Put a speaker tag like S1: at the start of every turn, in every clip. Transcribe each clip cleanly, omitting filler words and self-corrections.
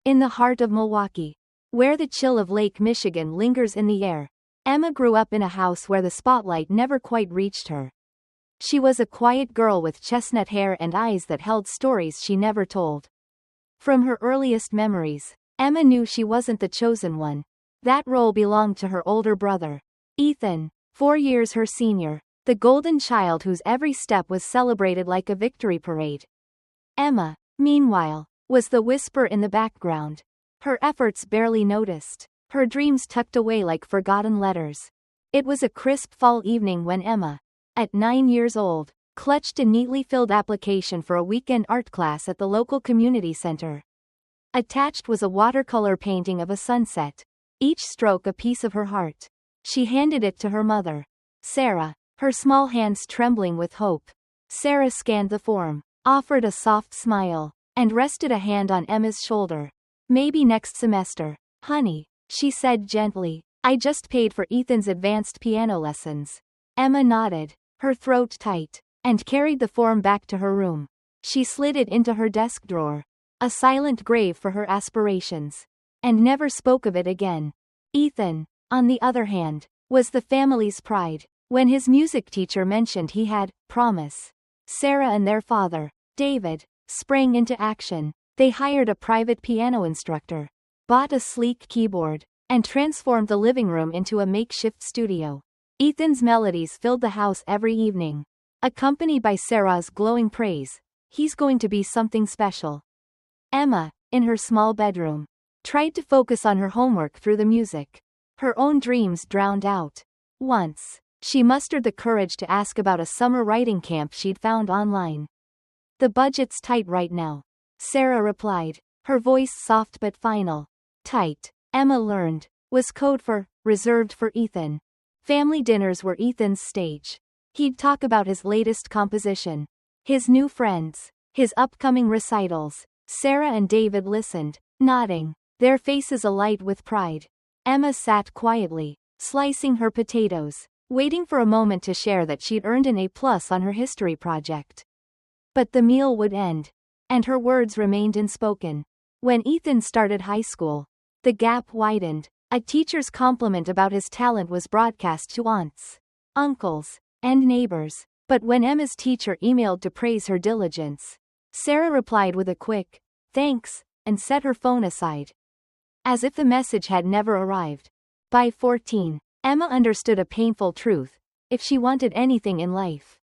S1: In the heart of Milwaukee, where the chill of Lake Michigan lingers in the air, Emma grew up in a house where the spotlight never quite reached her. She was a quiet girl with chestnut hair and eyes that held stories she never told. From her earliest memories, Emma knew she wasn't the chosen one. That role belonged to her older brother, Ethan, 4 years her senior, the golden child whose every step was celebrated like a victory parade. Emma, meanwhile, was the whisper in the background, her efforts barely noticed, her dreams tucked away like forgotten letters. It was a crisp fall evening when Emma, at 9 years old, clutched a neatly filled application for a weekend art class at the local community center. Attached was a watercolor painting of a sunset, each stroke a piece of her heart. She handed it to her mother, Sarah, her small hands trembling with hope. Sarah scanned the form, offered a soft smile, and rested a hand on Emma's shoulder. "Maybe next semester, honey," she said gently. "I just paid for Ethan's advanced piano lessons." Emma nodded, her throat tight, and carried the form back to her room. She slid it into her desk drawer, a silent grave for her aspirations, and never spoke of it again. Ethan, on the other hand, was the family's pride. When his music teacher mentioned he had promise, Sarah and their father, David, sprang into action. They hired a private piano instructor, bought a sleek keyboard, and transformed the living room into a makeshift studio. Ethan's melodies filled the house every evening, accompanied by Sarah's glowing praise. "He's going to be something special." Emma, in her small bedroom, tried to focus on her homework through the music, her own dreams drowned out. Once, she mustered the courage to ask about a summer writing camp she'd found online. "The budget's tight right now," Sarah replied, her voice soft but final. Tight, Emma learned, was code for reserved for Ethan. Family dinners were Ethan's stage. He'd talk about his latest composition, his new friends, his upcoming recitals. Sarah and David listened, nodding, their faces alight with pride. Emma sat quietly, slicing her potatoes, waiting for a moment to share that she'd earned an A+ on her history project. But the meal would end, and her words remained unspoken. When Ethan started high school, the gap widened. A teacher's compliment about his talent was broadcast to aunts, uncles, and neighbors. But when Emma's teacher emailed to praise her diligence, Sarah replied with a quick, "Thanks," and set her phone aside, as if the message had never arrived. By 14, Emma understood a painful truth: if she wanted anything in life,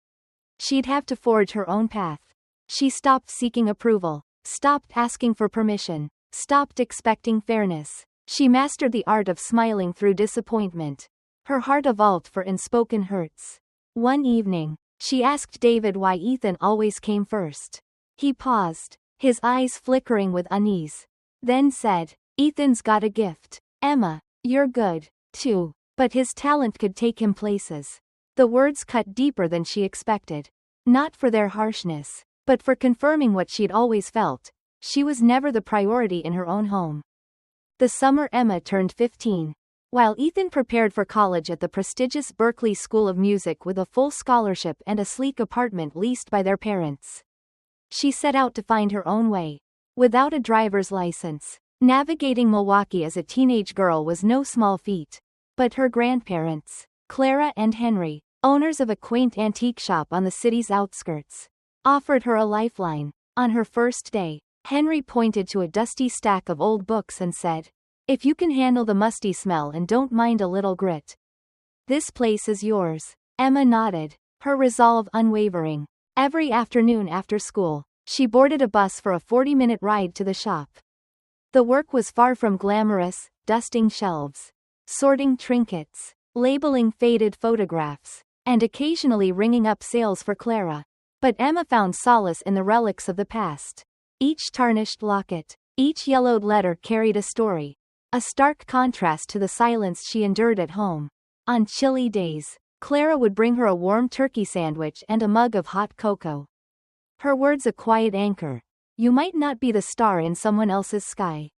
S1: she'd have to forge her own path. She stopped seeking approval, stopped asking for permission, stopped expecting fairness. She mastered the art of smiling through disappointment, her heart a vault for unspoken hurts. One evening, she asked David why Ethan always came first. He paused, his eyes flickering with unease, then said, "Ethan's got a gift. Emma, you're good, too, but his talent could take him places." The words cut deeper than she expected. Not for their harshness, but for confirming what she'd always felt: she was never the priority in her own home. The summer Emma turned 15. While Ethan prepared for college at the prestigious Berklee School of Music with a full scholarship and a sleek apartment leased by their parents, she set out to find her own way. Without a driver's license, navigating Milwaukee as a teenage girl was no small feat. But her grandparents, Clara and Henry, owners of a quaint antique shop on the city's outskirts, offered her a lifeline. On her first day, Henry pointed to a dusty stack of old books and said, "If you can handle the musty smell and don't mind a little grit, this place is yours." Emma nodded, her resolve unwavering. Every afternoon after school, she boarded a bus for a 40-minute ride to the shop. The work was far from glamorous: dusting shelves, sorting trinkets, labeling faded photographs, and occasionally ringing up sales for Clara. But Emma found solace in the relics of the past. Each tarnished locket, each yellowed letter carried a story, a stark contrast to the silence she endured at home. On chilly days, Clara would bring her a warm turkey sandwich and a mug of hot cocoa. Her words a quiet anchor: "You might not be the star in someone else's sky,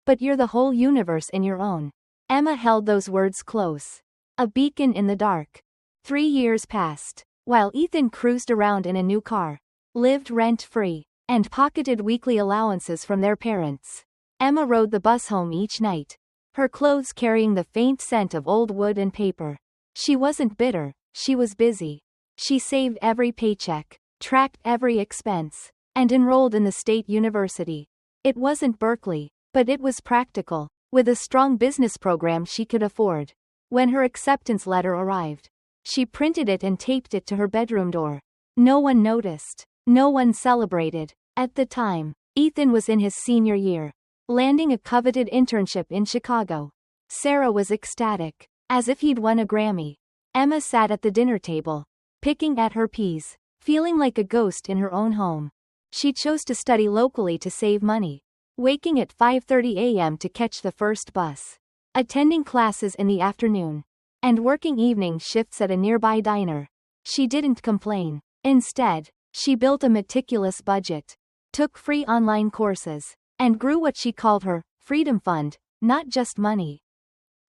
S1: but you're the whole universe in your own." Emma held those words close, a beacon in the dark. 3 years passed, while Ethan cruised around in a new car, lived rent-free, and pocketed weekly allowances from their parents. Emma rode the bus home each night, her clothes carrying the faint scent of old wood and paper. She wasn't bitter, she was busy. She saved every paycheck, tracked every expense, and enrolled in the state university. It wasn't Berkeley, but it was practical, with a strong business program she could afford. When her acceptance letter arrived, she printed it and taped it to her bedroom door. No one noticed. No one celebrated. At the time, Ethan was in his senior year, landing a coveted internship in Chicago. Sarah was ecstatic, as if he'd won a Grammy. Emma sat at the dinner table, picking at her peas, feeling like a ghost in her own home. She chose to study locally to save money, waking at 5:30 a.m. to catch the first bus, attending classes in the afternoon, and working evening shifts at a nearby diner. She didn't complain. Instead, she built a meticulous budget, took free online courses, and grew what she called her freedom fund, not just money,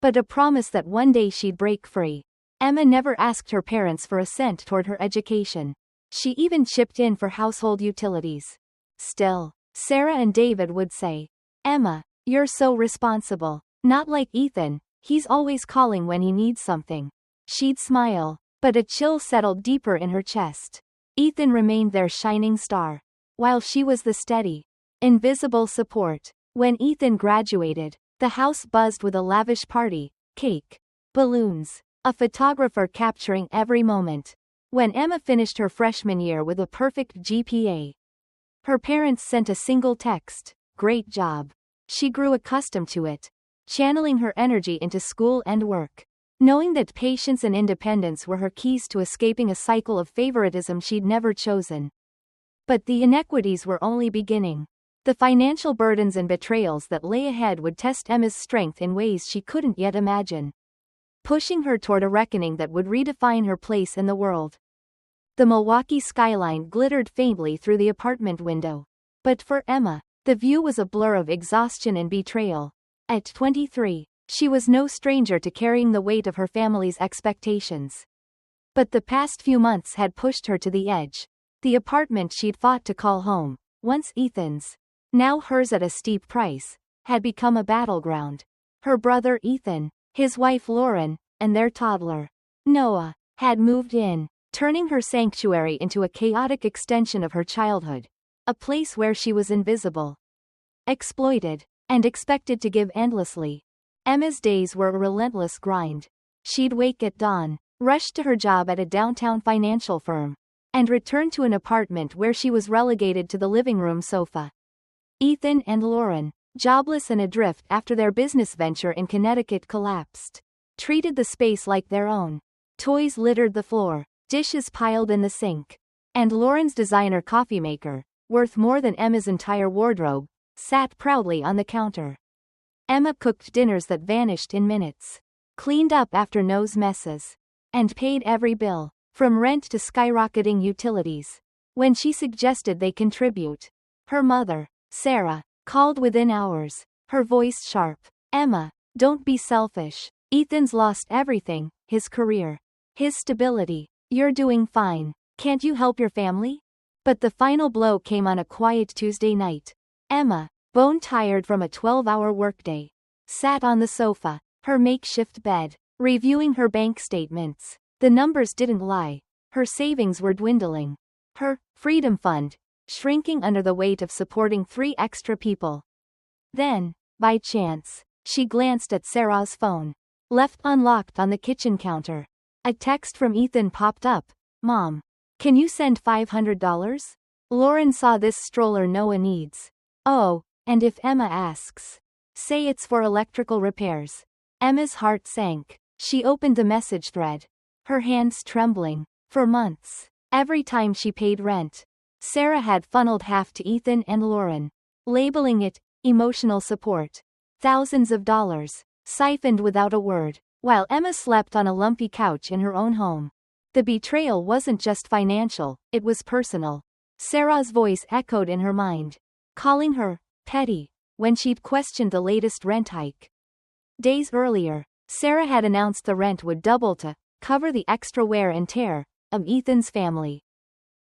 S1: but a promise that one day she'd break free. Emma never asked her parents for a cent toward her education. She even chipped in for household utilities. Still, Sarah and David would say, "Emma, you're so responsible. Not like Ethan, he's always calling when he needs something." She'd smile, but a chill settled deeper in her chest. Ethan remained their shining star, while she was the steady, invisible support. When Ethan graduated, the house buzzed with a lavish party, cake, balloons, a photographer capturing every moment. When Emma finished her freshman year with a perfect GPA, her parents sent a single text, "Great job." She grew accustomed to it, channeling her energy into school and work, knowing that patience and independence were her keys to escaping a cycle of favoritism she'd never chosen. But the inequities were only beginning. The financial burdens and betrayals that lay ahead would test Emma's strength in ways she couldn't yet imagine, pushing her toward a reckoning that would redefine her place in the world. The Milwaukee skyline glittered faintly through the apartment window. But for Emma, the view was a blur of exhaustion and betrayal. At 23, she was no stranger to carrying the weight of her family's expectations. But the past few months had pushed her to the edge. The apartment she'd fought to call home, once Ethan's, now hers at a steep price, had become a battleground. Her brother Ethan, his wife Lauren, and their toddler, Noah, had moved in, turning her sanctuary into a chaotic extension of her childhood, a place where she was invisible, exploited, and expected to give endlessly. Emma's days were a relentless grind. She'd wake at dawn, rush to her job at a downtown financial firm, and return to an apartment where she was relegated to the living room sofa. Ethan and Lauren, jobless and adrift after their business venture in Connecticut collapsed, treated the space like their own. Toys littered the floor, dishes piled in the sink, and Lauren's designer coffee maker, worth more than Emma's entire wardrobe, sat proudly on the counter. Emma cooked dinners that vanished in minutes, cleaned up after Noah's messes, and paid every bill, from rent to skyrocketing utilities. When she suggested they contribute, her mother, Sarah, called within hours, her voice sharp. "Emma, don't be selfish. Ethan's lost everything, his career, his stability. You're doing fine. Can't you help your family?" But the final blow came on a quiet Tuesday night. Emma, bone-tired from a 12-hour workday, sat on the sofa, her makeshift bed, reviewing her bank statements. The numbers didn't lie. Her savings were dwindling. Her freedom fund shrinking under the weight of supporting 3 extra people. Then, by chance, she glanced at Sarah's phone, left unlocked on the kitchen counter. A text from Ethan popped up. "Mom, can you send $500? Lauren saw this stroller Noah needs. Oh, and if Emma asks, say it's for electrical repairs." Emma's heart sank. She opened the message thread, her hands trembling. For months, every time she paid rent, Sarah had funneled half to Ethan and Lauren, labeling it emotional support. Thousands of dollars, siphoned without a word, while Emma slept on a lumpy couch in her own home. The betrayal wasn't just financial, it was personal. Sarah's voice echoed in her mind, calling her petty when she'd questioned the latest rent hike. Days earlier, Sarah had announced the rent would double to cover the extra wear and tear of Ethan's family.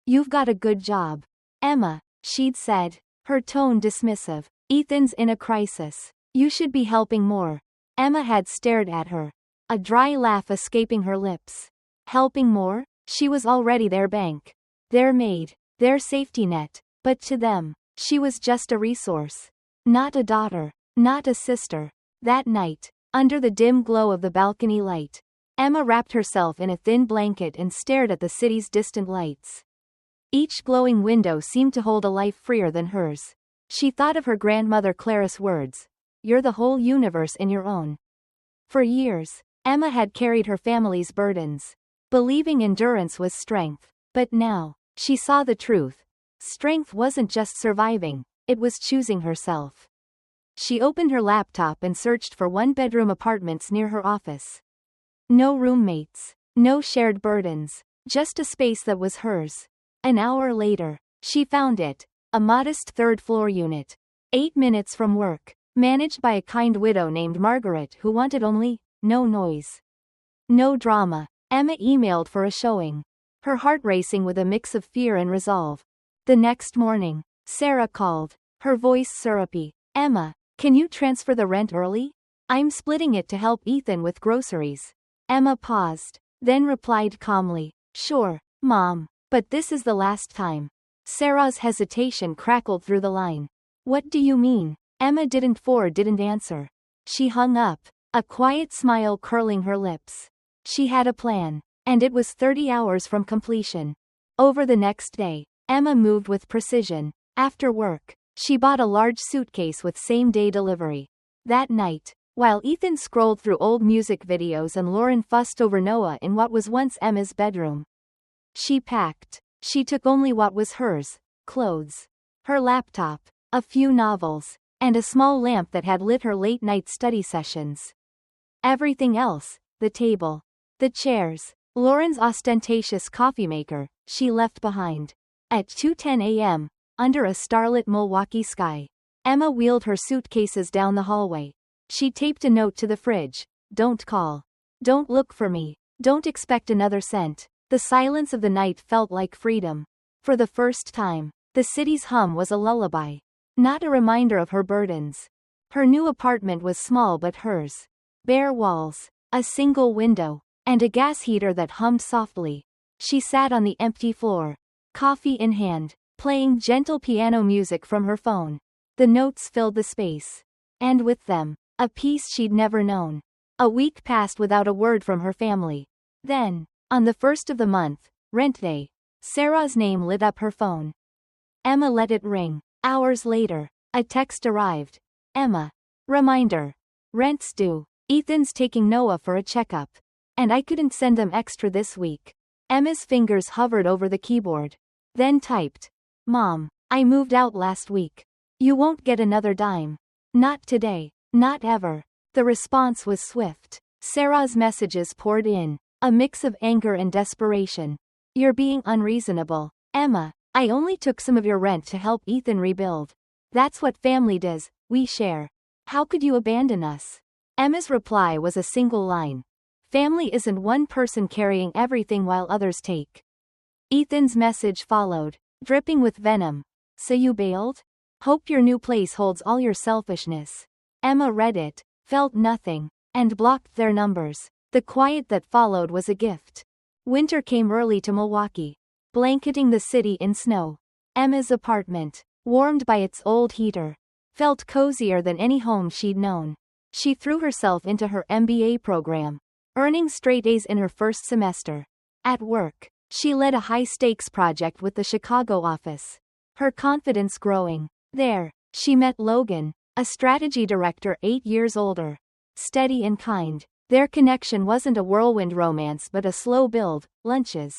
S1: "You've got a good job, Emma," she'd said, her tone dismissive. Ethan's in a crisis. You should be helping more. Emma had stared at her, a dry laugh escaping her lips. Helping more? She was already their bank, their maid, their safety net, but to them, she was just a resource. Not a daughter, not a sister. That night, under the dim glow of the balcony light, Emma wrapped herself in a thin blanket and stared at the city's distant lights. Each glowing window seemed to hold a life freer than hers. She thought of her grandmother Clara's words, "You're the whole universe in your own." For years, Emma had carried her family's burdens, believing endurance was strength. But now, she saw the truth. Strength wasn't just surviving, it was choosing herself. She opened her laptop and searched for one-bedroom apartments near her office. No roommates, no shared burdens, just a space that was hers. An hour later, she found it, a modest third-floor unit, 8 minutes from work, managed by a kind widow named Margaret who wanted only, no noise. No drama. Emma emailed for a showing, her heart racing with a mix of fear and resolve. The next morning, Sarah called, her voice syrupy. "Emma, can you transfer the rent early? I'm splitting it to help Ethan with groceries." Emma paused, then replied calmly, "Sure, Mom, but this is the last time." Sarah's hesitation crackled through the line. "What do you mean?" Emma didn't answer. She hung up, a quiet smile curling her lips. She had a plan, and it was 30 hours from completion. Over the next day, Emma moved with precision. After work, she bought a large suitcase with same-day delivery. That night, while Ethan scrolled through old music videos and Lauren fussed over Noah in what was once Emma's bedroom, she packed. She took only what was hers, clothes, her laptop, a few novels, and a small lamp that had lit her late-night study sessions. Everything else, the table, the chairs, Lauren's ostentatious coffee maker, she left behind. At 2:10 a.m., under a starlit Milwaukee sky, Emma wheeled her suitcases down the hallway. She taped a note to the fridge. "Don't call. Don't look for me. Don't expect another cent." The silence of the night felt like freedom. For the first time, the city's hum was a lullaby, not a reminder of her burdens. Her new apartment was small but hers. Bare walls, a single window, and a gas heater that hummed softly. She sat on the empty floor, coffee in hand, playing gentle piano music from her phone. The notes filled the space. And with them, a peace she'd never known. A week passed without a word from her family. Then, on the 1st of the month, rent day, Sarah's name lit up her phone. Emma let it ring. Hours later, a text arrived. "Emma. Reminder. Rent's due. Ethan's taking Noah for a checkup. And I couldn't send them extra this week." Emma's fingers hovered over the keyboard. Then typed, "Mom, I moved out last week. You won't get another dime. Not today. Not ever." The response was swift. Sarah's messages poured in, a mix of anger and desperation. "You're being unreasonable. Emma, I only took some of your rent to help Ethan rebuild. That's what family does, we share. How could you abandon us?" Emma's reply was a single line. "Family isn't one person carrying everything while others take." Ethan's message followed, dripping with venom. "So you bailed? Hope your new place holds all your selfishness." Emma read it, felt nothing, and blocked their numbers. The quiet that followed was a gift. Winter came early to Milwaukee, blanketing the city in snow. Emma's apartment, warmed by its old heater, felt cozier than any home she'd known. She threw herself into her MBA program, earning straight A's in her first semester. At work, she led a high-stakes project with the Chicago office, her confidence growing. There, she met Logan, a strategy director 8 years older. Steady and kind, their connection wasn't a whirlwind romance but a slow build, lunches,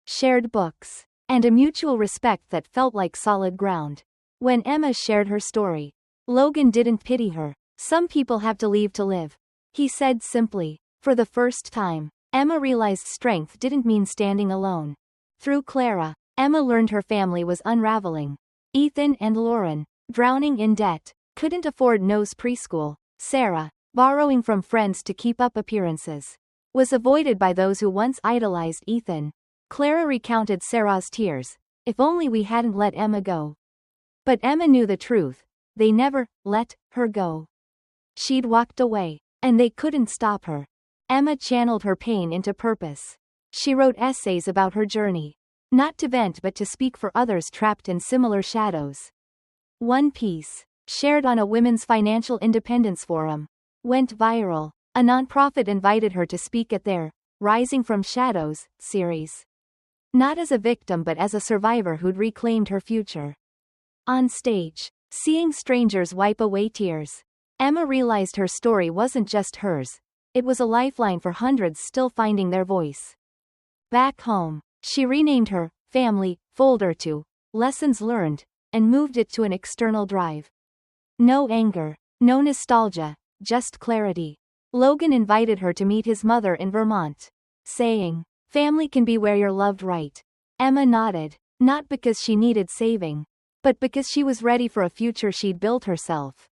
S1: shared books, and a mutual respect that felt like solid ground. When Emma shared her story, Logan didn't pity her. "Some people have to leave to live," he said simply. For the first time, Emma realized strength didn't mean standing alone. Through Clara, Emma learned her family was unraveling. Ethan and Lauren, drowning in debt, couldn't afford Noah's preschool. Sarah, borrowing from friends to keep up appearances, was avoided by those who once idolized Ethan. Clara recounted Sarah's tears. "If only we hadn't let Emma go." But Emma knew the truth. they never let her go. She'd walked away, and they couldn't stop her. Emma channeled her pain into purpose. She wrote essays about her journey. Not to vent but to speak for others trapped in similar shadows. One piece, shared on a women's financial independence forum, went viral. A nonprofit invited her to speak at their Rising from Shadows series. Not as a victim but as a survivor who'd reclaimed her future. On stage, seeing strangers wipe away tears, Emma realized her story wasn't just hers, it was a lifeline for hundreds still finding their voice. Back home, she renamed her family folder to Lessons Learned and moved it to an external drive. No anger, no nostalgia, just clarity. Logan invited her to meet his mother in Vermont, saying, "Family can be where you're loved, right?" Emma nodded, not because she needed saving, but because she was ready for a future she'd built herself.